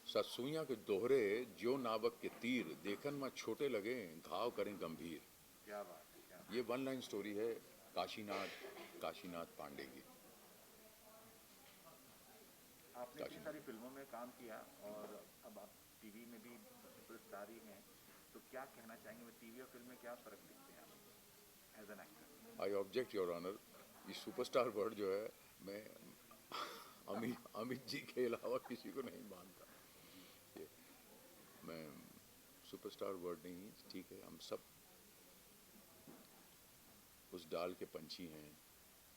सतसुइयां के दोहरे जो नावक के तीर देखन में छोटे लगे घाव करें गंभीर। क्या बात है, क्या ये बात वन लाइन स्टोरी है काशीनाथ काशीनाथ पांडे की। है। आपने इतनी काशीनाथ। सारी फिल्मों में काम किया और अब आप टीवी में भी सुपरस्टार ही हैं, तो क्या कहना चाहेंगे, टीवी और फिल्म में क्या फ़र्क दिखते हैं आप as an actor? I object your honour. ये सुपरस्टार वर्ड जो है, मैं अमित अमित जी के अलावा किसी को नहीं मानता। ये मैं सुपरस्टार वर्ड नहीं, ठीक है, हम सब उस डाल के पंछी हैं।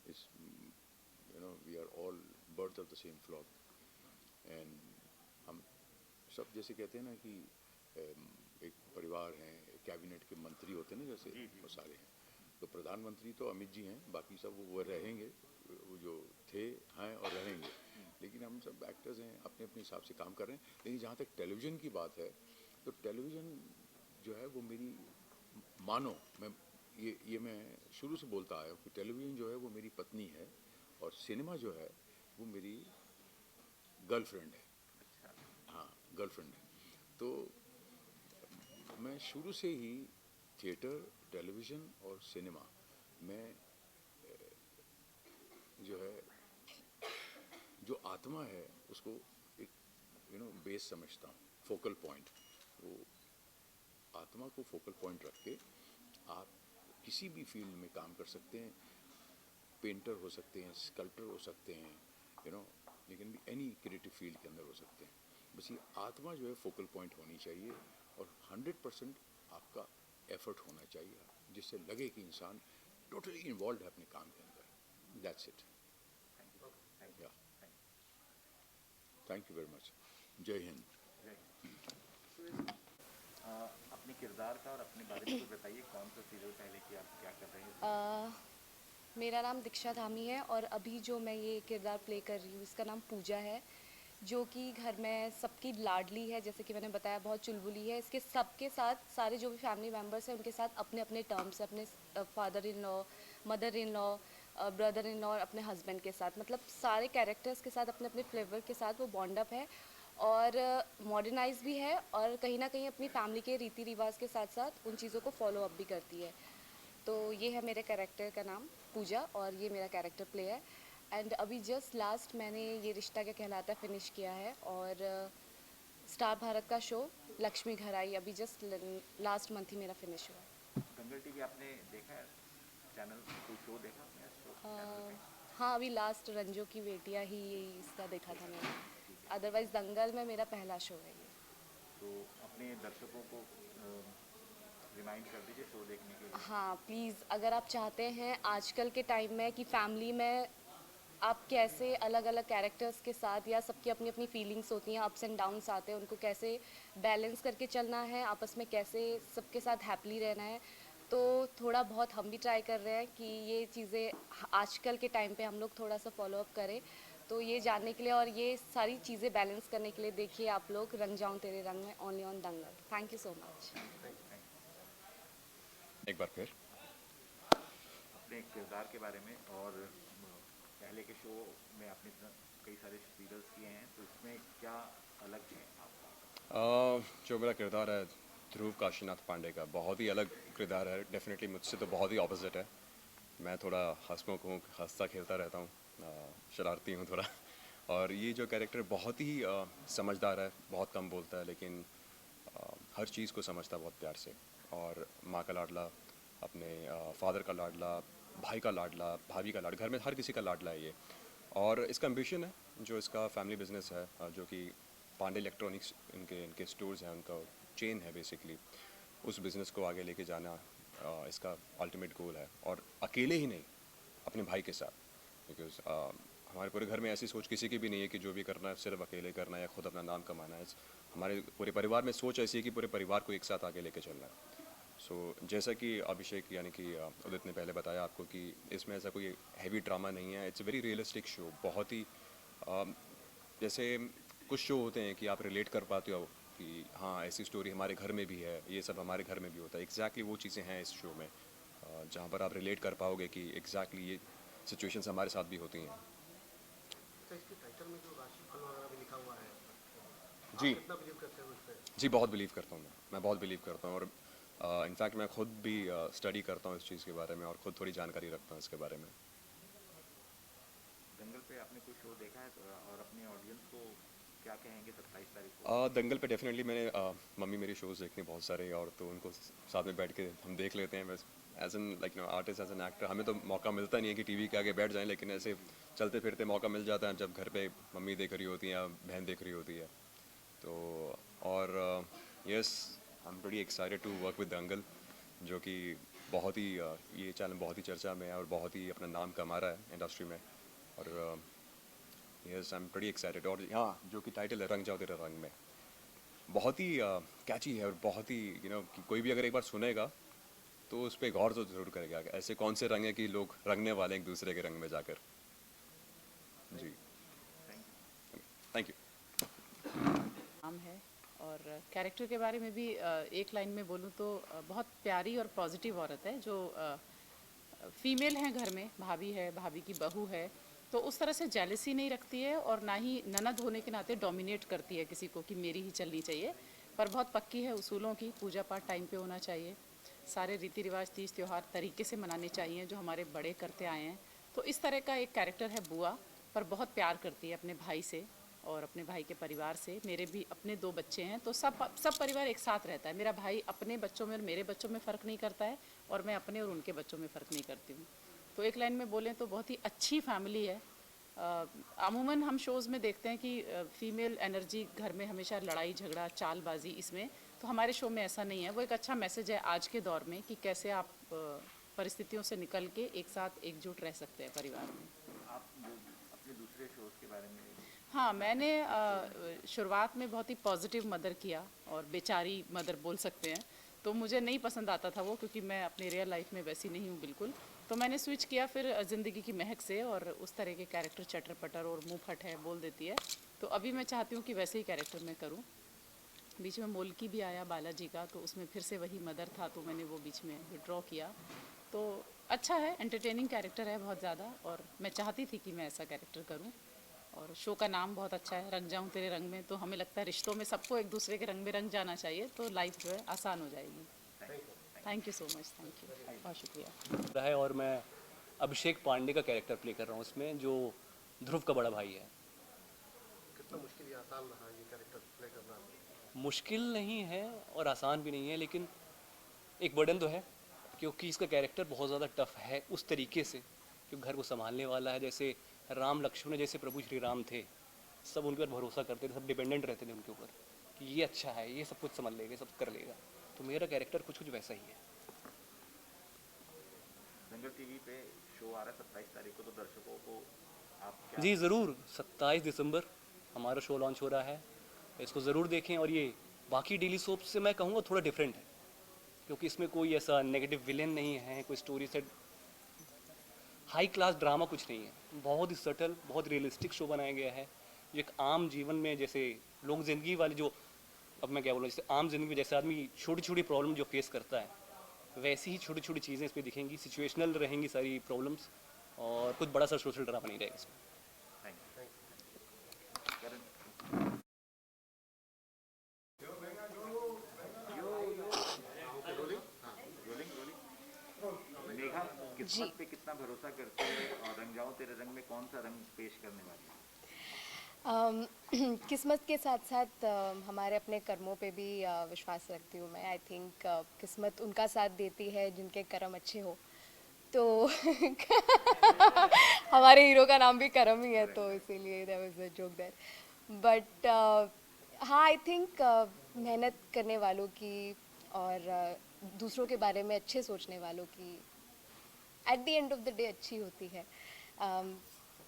इस we are all birds of the same flock. And हम सब जैसे कहते हैं ना कि एक परिवार हैं, कैबिनेट के मंत्री होते हैं ना, जैसे जी जी। वो सारे हैं। तो प्रधानमंत्री तो अमित जी हैं, बाकी सब वो रहेंगे, वो जो थे हैं और रहेंगे। लेकिन हम सब एक्टर्स हैं, अपने अपने हिसाब से काम कर रहे हैं। लेकिन जहाँ तक टेलीविज़न की बात है, तो टेलीविज़न जो है वो मेरी, मानो मैं ये मैं शुरू से बोलता आया हूँ कि टेलीविज़न जो है वो मेरी पत्नी है, और सिनेमा जो है वो मेरी गर्लफ्रेंड है। अच्छा। हाँ, गर्लफ्रेंड है। तो मैं शुरू से ही थिएटर, टेलीविज़न और सिनेमा में जो है, जो आत्मा है उसको एक बेस समझता हूँ, फोकल पॉइंट। वो आत्मा को फोकल पॉइंट रख के आप किसी भी फील्ड में काम कर सकते हैं। पेंटर हो सकते हैं, स्कल्पटर हो सकते हैं, लेकिन भी एनी क्रिएटिव फील्ड के अंदर हो सकते हैं। बस ये आत्मा जो है फोकल पॉइंट होनी चाहिए, और 100% आपका एफर्ट होना चाहिए, जिससे लगे कि इंसान टोटली इन्वॉल्व है अपने काम के अंदर। That's it. Thank you, thank you, yeah, thank thank you very much. जय हिंद। यू। जय हिंद। तो अपने किरदार का और अपने बारे में कुछ बताइए, कौन सा सीरियल पहले किया, आप क्या कर रहे हैं इस वक्त? अ, मेरा नाम दीक्षा धामी है और अभी जो मैं ये किरदार प्ले कर रही हूँ इसका नाम पूजा है, जो कि घर में सबकी लाडली है। जैसे कि मैंने बताया, बहुत चुलबुली है। इसके सबके साथ, सारे जो भी फैमिली मेम्बर्स हैं उनके साथ अपने अपने टर्म्स है, अपने father in law, mother in law, brother in law और अपने हस्बैंड के साथ, मतलब सारे कैरेक्टर्स के साथ अपने अपने फ्लेवर के साथ वो बॉन्ड अप है। और मॉडर्नाइज भी है, और कहीं ना कहीं अपनी फैमिली के रीति रिवाज के साथ साथ उन चीज़ों को फॉलो अप भी करती है। तो ये है मेरे कैरेक्टर का नाम पूजा, और ये मेरा कैरेक्टर प्ले है। एंड अभी जस्ट लास्ट मैंने ये रिश्ता क्या कहलाता है फिनिश किया है, और स्टार भारत का शो लक्ष्मी घर आई अभी जस्ट लास्ट मंथ ही मेरा फिनिश हुआ है। दंगल टीवी आपने देखा है? चैनल कोई शो देखा आपने शो चैनल पे? हाँ, अभी लास्ट रंजो की बेटियाँ ही इसका देखा था अच्छा, मैंने। ठीक है। अदरवाइज़ दंगल में मेरा पहला शो है ये। तो अपने दर्शकों को रिमाइंड कर दीजिए शो देखने के लिए। हाँ प्लीज़, अगर आप चाहते हैं आजकल के टाइम में कि फैमिली में आप कैसे अलग अलग कैरेक्टर्स के साथ, या सबकी अपनी अपनी फीलिंग्स होती हैं, अप्स एंड डाउन्स आते हैं, उनको कैसे बैलेंस करके चलना है, आपस में कैसे सबके साथ हैप्पीली रहना है, तो थोड़ा बहुत हम भी ट्राई कर रहे हैं कि ये चीज़ें आजकल के टाइम पे हम लोग थोड़ा सा फॉलो अप करें। तो ये जानने के लिए और ये सारी चीज़ें बैलेंस करने के लिए देखिए आप लोग रंग जाऊं तेरे रंग में, only on Dangal. Thank you so much. Thank you. एक बार फिर। अपने किरदार के बारे में, और पहले के शो में आपने कई सारे सीरियल्स किए हैं, तो इसमें क्या अलग है आपका? जो मेरा किरदार है ध्रुव काशीनाथ पांडे का, बहुत ही अलग किरदार है। डेफिनेटली मुझसे तो बहुत ही ऑपोजिट है। मैं थोड़ा हंसमुख हूँ, हंसता खेलता रहता हूँ, शरारती हूँ थोड़ा। और ये जो कैरेक्टर बहुत ही समझदार है, बहुत कम बोलता है, लेकिन हर चीज़ को समझता है बहुत प्यार से। और माँ का लाडला, अपने फादर का लाडला, भाई का लाडला, भाभी का लाडला, घर में हर किसी का लाडला है ये। और इसका एम्बिशन है, जो इसका फैमिली बिजनेस है, जो कि पांडे इलेक्ट्रॉनिक्स इनके इनके स्टोर्स हैं, उनका चेन है बेसिकली। उस बिज़नेस को आगे लेके जाना इसका अल्टीमेट गोल है, और अकेले ही नहीं, अपने भाई के साथ। बिकॉज हमारे पूरे घर में ऐसी सोच किसी की भी नहीं है कि जो भी करना है सिर्फ अकेले करना है या खुद अपना नाम कमाना है। हमारे पूरे परिवार में सोच ऐसी है कि पूरे परिवार को एक साथ आगे लेके चलना है। जैसा कि अभिषेक यानी कि उदित ने पहले बताया आपको कि इसमें ऐसा कोई हैवी ड्रामा नहीं है। It's very realistic show. बहुत ही जैसे कुछ शो होते हैं कि आप रिलेट कर पाते हो कि हाँ ऐसी स्टोरी हमारे घर में भी है, ये सब हमारे घर में भी होता है। एग्जैक्टली वो चीज़ें हैं इस शो में, जहाँ पर आप रिलेट कर पाओगे कि एग्जैक्टली ये सिचुएशंस हमारे साथ भी होती हैं। अच्छा, इसके टाइटल में जो राशिफल वगैरह भी लिखा हुआ है, जी जी बहुत बिलीव करता हूँ मैं बहुत बिलीव करता हूँ। और इनफैक्ट मैं खुद भी स्टडी करता हूँ इस चीज़ के बारे में और खुद थोड़ी जानकारी रखता हूँ इसके बारे में। दंगल पे आपने कोई शो देखा है और अपने ऑडियंस को क्या कहेंगे 27 तारीख को? दंगल पे डेफिनेटली मैंने मम्मी मेरी शोज़ देखती हैं बहुत सारे, और तो उनको साथ में बैठ के हम देख लेते हैं। बस as an like artist, as an actor हमें तो मौका मिलता नहीं है कि टीवी के आगे बैठ जाएं, लेकिन ऐसे चलते फिरते मौका मिल जाता है जब घर पे मम्मी देख रही होती है या बहन देख रही होती है। तो और yes, I am pretty excited to work with Dangal, जो कि बहुत ही ये चैनल बहुत ही चर्चा में है और बहुत ही अपना नाम कमा रहा है इंडस्ट्री में। और yes, I am pretty excited. और हाँ, जो कि टाइटल है रंग जाओ तेरे रंग में, बहुत ही कैची है और बहुत ही कि कोई भी अगर एक बार सुनेगा तो उस पर गौर तो जरूर करेगा कि ऐसे कौन से रंग हैं कि लोग रंगने वाले हैं एक दूसरे के रंग में जाकर। जी, थैंक यू। नाम है। और कैरेक्टर के बारे में भी एक लाइन में बोलूँ तो बहुत प्यारी और पॉजिटिव औरत है, जो फीमेल हैं घर में, भाभी है, भाभी की बहू है, तो उस तरह से जेलसी नहीं रखती है और ना ही ननद होने के नाते डोमिनेट करती है किसी को कि मेरी ही चलनी चाहिए, पर बहुत पक्की है उसूलों की। पूजा पाठ टाइम पे होना चाहिए, सारे रीति रिवाज तीज त्यौहार तरीके से मनाने चाहिए जो हमारे बड़े करते आए हैं। तो इस तरह का एक कैरेक्टर है बुआ, पर बहुत प्यार करती है अपने भाई से और अपने भाई के परिवार से। मेरे भी अपने 2 बच्चे हैं, तो सब परिवार एक साथ रहता है। मेरा भाई अपने बच्चों में और मेरे बच्चों में फ़र्क नहीं करता है, और मैं अपने और उनके बच्चों में फ़र्क नहीं करती हूँ। तो एक लाइन में बोलें तो बहुत ही अच्छी फैमिली है। अमूमन हम शोज़ में देखते हैं कि फ़ीमेल एनर्जी घर में हमेशा लड़ाई झगड़ा चालबाजी, इसमें तो हमारे शो में ऐसा नहीं है। वो एक अच्छा मैसेज है आज के दौर में कि कैसे आप परिस्थितियों से निकल के एक साथ एकजुट रह सकते हैं परिवार में। आप जो अपने दूसरे शोज़ के बारे में? हाँ, मैंने शुरुआत में बहुत ही पॉजिटिव मदर किया, और बेचारी मदर बोल सकते हैं, तो मुझे नहीं पसंद आता था वो, क्योंकि मैं अपनी रियल लाइफ में वैसी नहीं हूँ बिल्कुल। तो मैंने स्विच किया फिर ज़िंदगी की महक से, और उस तरह के कैरेक्टर चटर पटर और मुँह फट है बोल देती है, तो अभी मैं चाहती हूँ कि वैसे ही कैरेक्टर मैं करूँ। बीच में मोलकी भी आया बालाजी का, तो उसमें फिर से वही मदर था, तो मैंने वो बीच में विड्रॉ किया। तो अच्छा है, एंटरटेनिंग कैरेक्टर है बहुत ज़्यादा, और मैं चाहती थी कि मैं ऐसा कैरेक्टर करूँ। और शो का नाम बहुत अच्छा है, रंग जाऊं तेरे रंग में, तो हमें लगता है रिश्तों में सबको एक दूसरे के रंग में रंग जाना चाहिए, तो लाइफ जो है आसान हो जाएगी। Thank you so much, thank you, बहुत शुक्रिया। है। और मैं अभिषेक पांडे का कैरेक्टर प्ले कर रहा हूँ इसमें, जो ध्रुव का बड़ा भाई है। कितना मुश्किल या आसान रहा ये कैरेक्टर प्ले करना? मुश्किल नहीं है और आसान भी नहीं है, लेकिन एक बर्डन तो है, क्योंकि इसका कैरेक्टर बहुत ज़्यादा टफ है उस तरीके से, जो घर को संभालने वाला है। जैसे राम लक्ष्मण है, जैसे प्रभु श्री राम थे, सब उनके ऊपर भरोसा करते थे, सब डिपेंडेंट रहते थे उनके ऊपर कि ये अच्छा है, ये सब कुछ समझ लेगा, सब कर लेगा। तो मेरा कैरेक्टर कुछ कुछ वैसा ही है। दंगल टीवी पे शो आ रहा है 27 तारीख को, तो दर्शकों को आप क्या? जी ज़रूर, 27 दिसंबर हमारा शो लॉन्च हो रहा है, इसको ज़रूर देखें। और ये बाकी डेली सोप से मैं कहूँगा थोड़ा डिफरेंट है, क्योंकि इसमें कोई ऐसा नेगेटिव विलेन नहीं है, कोई story set high class drama कुछ नहीं है। बहुत ही सटल, बहुत रियलिस्टिक शो बनाया गया है, जो एक आम जीवन में जैसे लोग ज़िंदगी वाले जो, अब मैं क्या बोलूँ, जैसे आम ज़िंदगी में जैसे आदमी छोटी छोटी प्रॉब्लम जो फेस करता है, वैसी ही छोटी छोटी चीज़ें इस पर दिखेंगी, सिचुएशनल रहेंगी सारी प्रॉब्लम्स, और कुछ बड़ा सा सोशल ड्रामा नहीं रहेगा इसमें। Thank you. Karan, rolling rolling. Megha, किस्मत पे कितना भरोसा करते हैं, और रंग जाओ तेरे रंग में कौन सा रंग पेश करने वाली है? किस्मत के साथ साथ हमारे अपने कर्मों पे भी विश्वास रखती हूँ मैं। आई थिंक किस्मत उनका साथ देती है जिनके कर्म अच्छे हो, तो हमारे हीरो का नाम भी करम ही है, तो इसीलिए there was a joke there. But हाँ, आई थिंक मेहनत करने वालों की और दूसरों के बारे में अच्छे सोचने वालों की at the end of the day अच्छी होती है।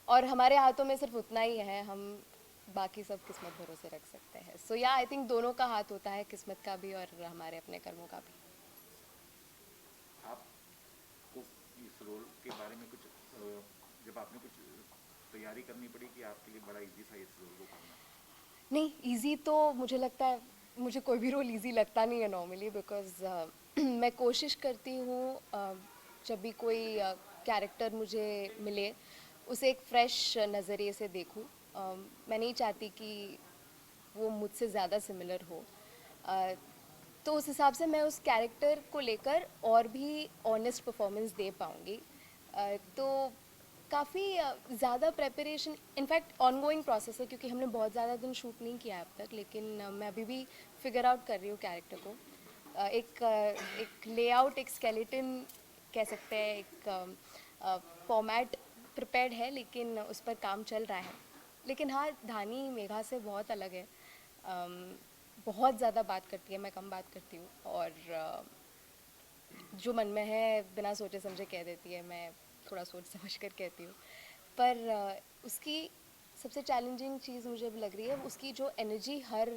और हमारे हाथों में सिर्फ उतना ही है, हम बाकी सब किस्मत भरोसे रख सकते हैं। सो या आई थिंक दोनों का हाथ होता है, किस्मत का भी और हमारे अपने कर्मों का भी। आपको इस रोल के बारे में कुछ जब आपने कुछ तैयारी करनी पड़ी कि आपके लिए बड़ा इजी था इस रोल को करना? नहीं, इजी तो मुझे लगता है, मुझे कोई भी रोल इजी लगता नहीं है नॉर्मली, बिकॉज मैं कोशिश करती हूँ जब भी कोई कैरेक्टर मुझे मिले उसे एक फ़्रेश नज़रिए से देखूँ। मैं नहीं चाहती कि वो मुझसे ज़्यादा सिमिलर हो। अ, तो उस हिसाब से मैं उस कैरेक्टर को लेकर और भी ऑनेस्ट परफॉर्मेंस दे पाऊँगी। तो काफ़ी ज़्यादा प्रेपरेशन, इनफैक्ट ऑनगोइंग प्रोसेस है, क्योंकि हमने बहुत ज़्यादा दिन शूट नहीं किया है अब तक, लेकिन मैं अभी भी फिगर आउट कर रही हूँ कैरेक्टर को। एक लेआउट, एक स्केलेटन कह सकते हैं, एक फॉर्मेट प्रिपेयर्ड है, लेकिन उस पर काम चल रहा है। लेकिन हाँ, धानी मेघा से बहुत अलग है। बहुत ज़्यादा बात करती है, मैं कम बात करती हूँ, और जो मन में है बिना सोचे समझे कह देती है, मैं थोड़ा सोच समझ कर कहती हूँ। पर उसकी सबसे चैलेंजिंग चीज़ मुझे भी लग रही है उसकी जो एनर्जी हर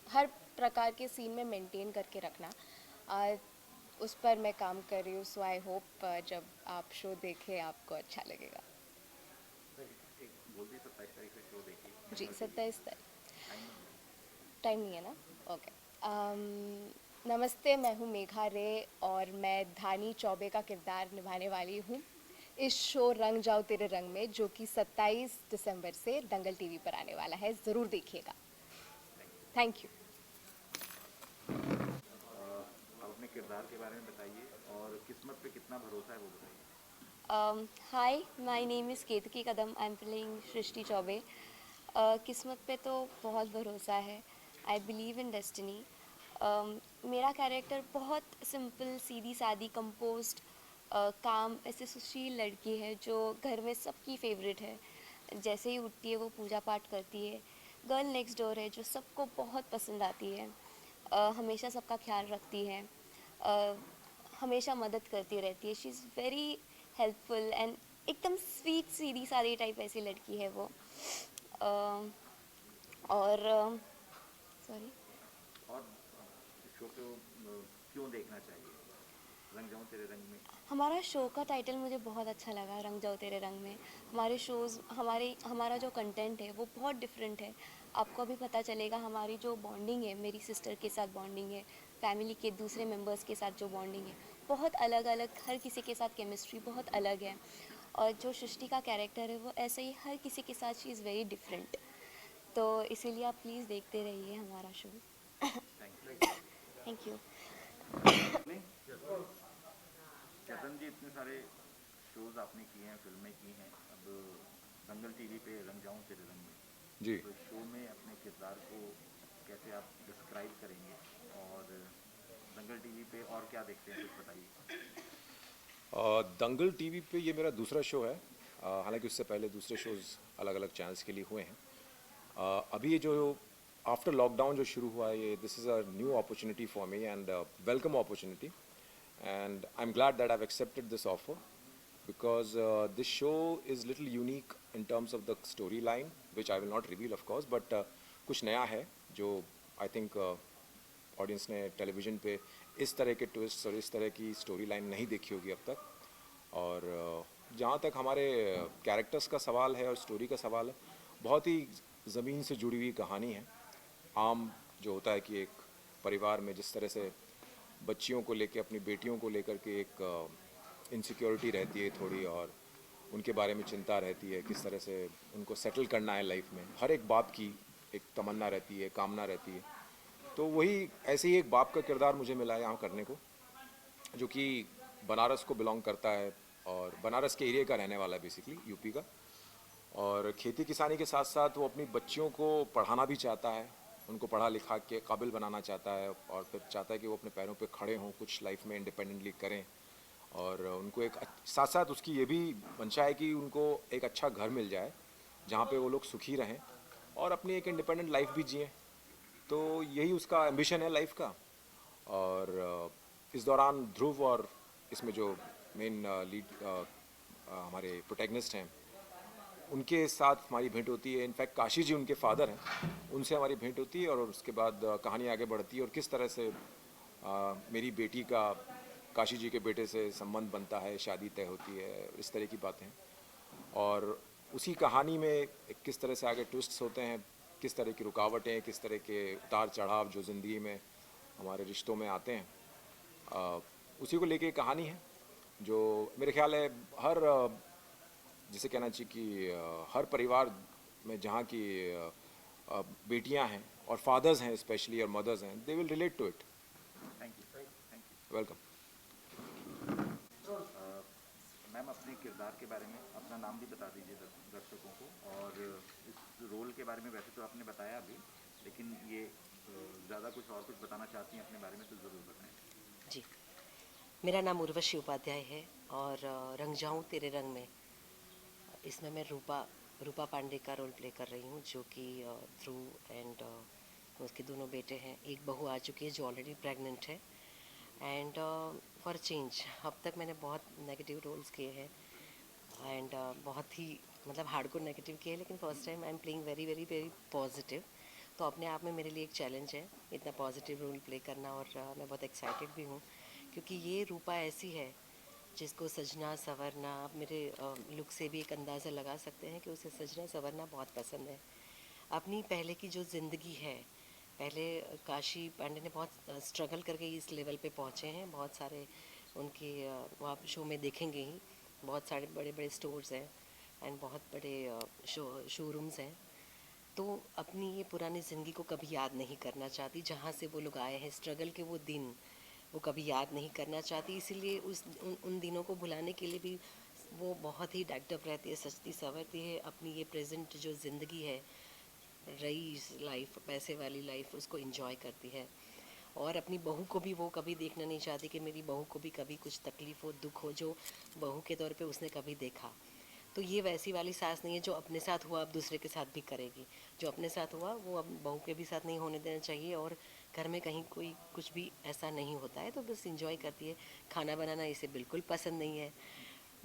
हर प्रकार के सीन में मेंटेन करके रखना। उस पर मैं काम कर रही हूँ। सो आई होप जब आप शो देखें आपको अच्छा लगेगा। एक बोल दी 27 तारीख से शो देखिए। जी, 27 तारीख। टाइम टाइम नहीं है ना? ओके। नमस्ते, मैं हूँ मेघा रे और मैं धानी चौबे का किरदार निभाने वाली हूँ इस शो रंग जाओ तेरे रंग में, जो कि 27 दिसंबर से दंगल टीवी पर आने वाला है। ज़रूर देखिएगा। Thank you. आप अपने किरदार के बारे में बताइए और किस्मत पे कितना भरोसा है वो बताइए। Hi, my name is Ketaki Kadam. I'm playing सृष्टि चौबे. किस्मत पे तो बहुत भरोसा है. I believe in destiny. मेरा कैरेक्टर बहुत सिंपल, सीधी सादी, कंपोज्ड, काम, ऐसे सुशील लड़की है जो घर में सबकी फेवरेट है. जैसे ही उठती है वो पूजा पाठ करती है. गर्ल नेक्स्ट डोर है जो सबको बहुत पसंद आती है. हमेशा सबका ख्याल रखती है. अ, हमेशा मदद करती रहती है. She is very helpful and एकदम स्वीट, सीधी सादी टाइप ऐसी लड़की है वो. अ, और सॉरी, और इस शो को क्यों देखना चाहिए? रंग जाऊं तेरे रंग में। हमारा शो का टाइटल मुझे बहुत अच्छा लगा, रंग जाओ तेरे रंग में. हमारा जो कंटेंट है वो बहुत डिफरेंट है. आपको अभी पता चलेगा हमारी जो बॉन्डिंग है, मेरी सिस्टर के साथ बॉन्डिंग है, फैमिली के दूसरे मेंबर्स के साथ जो बॉन्डिंग है, बहुत अलग अलग, हर किसी के साथ केमिस्ट्री बहुत अलग है. और जो सृष्टि का कैरेक्टर है वो ऐसे ही हर किसी के साथ शी इज़ वेरी डिफरेंट. तो इसीलिए आप प्लीज़ देखते रहिए हमारा show. Thank you. Chetan ji, इतने सारे शोज आपने किए हैं, फिल्में की हैं, अब दंगल टीवी पे रंग जाऊं तेरे रंग में, जी, तो इस शो में अपने किरदार को कैसे आप डिस्क्राइब करेंगे और दंगल टीवी पे और क्या देखते हैं कुछ बताइए। दंगल टीवी पे ये मेरा दूसरा शो है. हालांकि उससे पहले दूसरे शोज़ अलग अलग चैनल्स के लिए हुए हैं. अभी ये जो आफ्टर लॉकडाउन जो शुरू हुआ है, ये this is a new opportunity for me and welcome opportunity, and I'm glad that I've accepted this offer because this show is little unique in terms of the storyline, which I will not reveal of course, but कुछ नया है जो I think audience ने television पे इस तरह के twist और इस तरह की स्टोरी लाइन नहीं देखी होगी अब तक. और जहाँ तक हमारे कैरेक्टर्स का सवाल है और स्टोरी का सवाल है, बहुत ही ज़मीन से जुड़ी हुई कहानी है. आम जो होता है कि एक परिवार में जिस तरह से बच्चियों को लेके, अपनी बेटियों को लेकर के एक इनसिक्योरिटी रहती है थोड़ी, और उनके बारे में चिंता रहती है, किस तरह से उनको सेटल करना है लाइफ में. हर एक बाप की एक तमन्ना रहती है, कामना रहती है. तो वही ऐसे ही एक बाप का किरदार मुझे मिला है यहाँ करने को, जो कि बनारस को बिलोंग करता है और बनारस के एरिया का रहने वाला है, बेसिकली यूपी का. और खेती किसानी के साथ साथ वो अपनी बच्चियों को पढ़ाना भी चाहता है, उनको पढ़ा लिखा के काबिल बनाना चाहता है, और फिर चाहता है कि वो अपने पैरों पे खड़े हों, कुछ लाइफ में इंडिपेंडेंटली करें. और उनको एक साथ साथ उसकी ये भी मंशा है कि उनको एक अच्छा घर मिल जाए जहाँ पे वो लोग सुखी रहें और अपनी एक इंडिपेंडेंट लाइफ भी जिएं. तो यही उसका एम्बिशन है लाइफ का. और इस दौरान ध्रुव और इसमें जो मेन लीड हमारे प्रोटैगनिस्ट हैं, उनके साथ हमारी भेंट होती है. इनफैक्ट काशी जी उनके फादर हैं, उनसे हमारी भेंट होती है, और उसके बाद कहानी आगे बढ़ती है और किस तरह से मेरी बेटी का काशी जी के बेटे से संबंध बनता है, शादी तय होती है, इस तरह की बातें. और उसी कहानी में किस तरह से आगे ट्विस्ट्स होते हैं, किस तरह की रुकावटें, किस तरह के उतार चढ़ाव जो ज़िंदगी में हमारे रिश्तों में आते हैं, उसी को लेके कहानी है जो मेरे ख्याल है हर जिसे कहना चाहिए कि हर परिवार में जहाँ की बेटियां हैं और फादर्स हैं स्पेशली और मदर्स हैं, they will relate to it. Thank you. Welcome. Ma'am अपने किरदार के बारे में अपना नाम भी बता दीजिए दर्शकों को, और इस रोल के बारे में वैसे तो आपने बताया अभी, लेकिन ये ज़्यादा कुछ और कुछ बताना चाहती हैं अपने बारे में तो ज़रूर बताएं। जी, मेरा नाम उर्वशी उपाध्याय है और रंग जाऊं तेरे रंग में, इसमें मैं रूपा पांडे का रोल प्ले कर रही हूँ, जो कि ध्रुव एंड उसके दोनों बेटे हैं। एक बहू आ चुकी है जो ऑलरेडी प्रेग्नेंट है। एंड फॉर चेंज अब तक मैंने बहुत नेगेटिव रोल्स किए हैं एंड बहुत ही मतलब हार्डकोर नेगेटिव किए हैं, लेकिन first time I am playing very very very positive. तो अपने आप में मेरे लिए एक चैलेंज है इतना पॉजिटिव रोल प्ले करना, और मैं बहुत एक्साइटेड भी हूँ क्योंकि ये रूपा ऐसी है जिसको सजना संवरना, आप मेरे लुक से भी एक अंदाज़ा लगा सकते हैं कि उसे सजना संवरना बहुत पसंद है। अपनी पहले की जो ज़िंदगी है, पहले काशी पांडे ने बहुत स्ट्रगल करके इस लेवल पे पहुँचे हैं। बहुत सारे उनके वो आप शो में देखेंगे ही, बहुत सारे बड़े बड़े स्टोर्स हैं एंड बहुत बड़े शोरूम्स हैं। तो अपनी ये पुरानी ज़िंदगी को कभी याद नहीं करना चाहती, जहाँ से वो लोग आए हैं, स्ट्रगल के वो दिन वो कभी याद नहीं करना चाहती। इसीलिए उन दिनों को भुलाने के लिए भी वो बहुत ही डैक्टअप रहती है, सजती संवरती है, अपनी ये प्रेजेंट जो ज़िंदगी है, रही लाइफ, पैसे वाली लाइफ, उसको एंजॉय करती है। और अपनी बहू को भी वो कभी देखना नहीं चाहती कि मेरी बहू को भी कभी कुछ तकलीफ़ हो, दुख हो, जो बहू के तौर पे उसने कभी देखा। तो ये वैसी वाली सास नहीं है जो अपने साथ हुआ अब दूसरे के साथ भी करेगी। जो अपने साथ हुआ वो अब बहू के भी साथ नहीं होने देना चाहिए। और घर में कहीं कोई कुछ भी ऐसा नहीं होता है तो बस इंजॉय करती है। खाना बनाना इसे बिल्कुल पसंद नहीं है,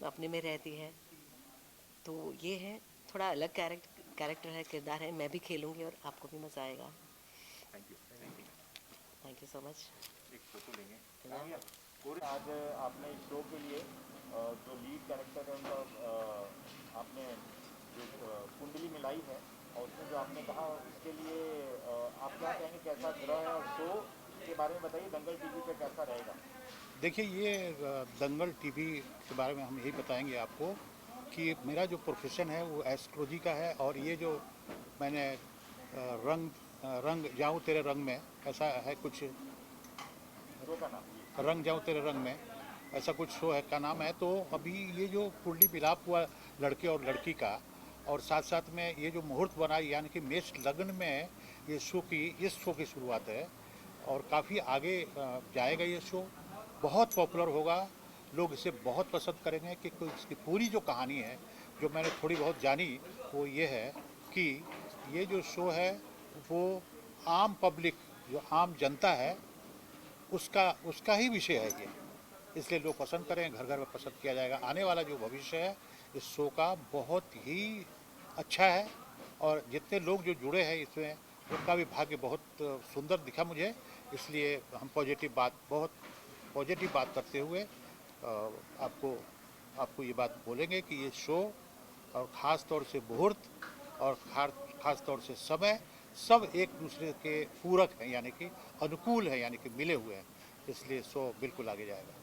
अपने में रहती है। तो ये है, थोड़ा अलग कैरेक्टर है, किरदार है। मैं भी खेलूँगी और आपको भी मज़ा आएगा। Thank you. Thank you so much. एक फोटो लेंगे। आज आपने इस शो के लिए जो लीड कैरेक्टर है उनका आपने जो कुंडली मिलाई है, और उसमें जो आपने कहा उसके लिए आप क्या कहेंगे, कैसा ग्रह है, और शो के बारे में बताइए, दंगल टीवी पे कैसा रहेगा? देखिए, ये दंगल टीवी के बारे में हम यही बताएंगे आपको कि मेरा जो प्रोफेशन है वो एस्ट्रोलॉजी का है, और ये जो मैंने रंग जाऊँ तेरे रंग में, ऐसा है कुछ, शो का नाम रंग जाऊँ तेरे रंग में, ऐसा कुछ शो है का नाम है। तो अभी ये जो कुंडली मिलाप हुआ लड़के और लड़की का, और साथ साथ में ये जो मुहूर्त बना, यानी कि मेष लग्न में इस शो की शुरुआत है, और काफ़ी आगे जाएगा। ये शो बहुत पॉपुलर होगा, लोग इसे बहुत पसंद करेंगे। कि इसकी पूरी जो कहानी है, जो मैंने थोड़ी बहुत जानी, वो ये है कि ये जो शो है वो आम पब्लिक, जो आम जनता है, उसका ही विषय है ये, इसलिए लोग पसंद करें, घर घर में पसंद किया जाएगा। आने वाला जो भविष्य है इस शो का बहुत ही अच्छा है, और जितने लोग जो जुड़े हैं इसमें, उनका भी भाग्य बहुत सुंदर दिखा मुझे। इसलिए हम बहुत पॉजिटिव बात करते हुए आपको ये बात बोलेंगे कि ये शो, और ख़ास तौर से मुहूर्त, और ख़ास तौर से समय, सब एक दूसरे के पूरक हैं, यानी कि अनुकूल हैं, यानी कि मिले हुए हैं। इसलिए शो बिल्कुल आगे जाएगा।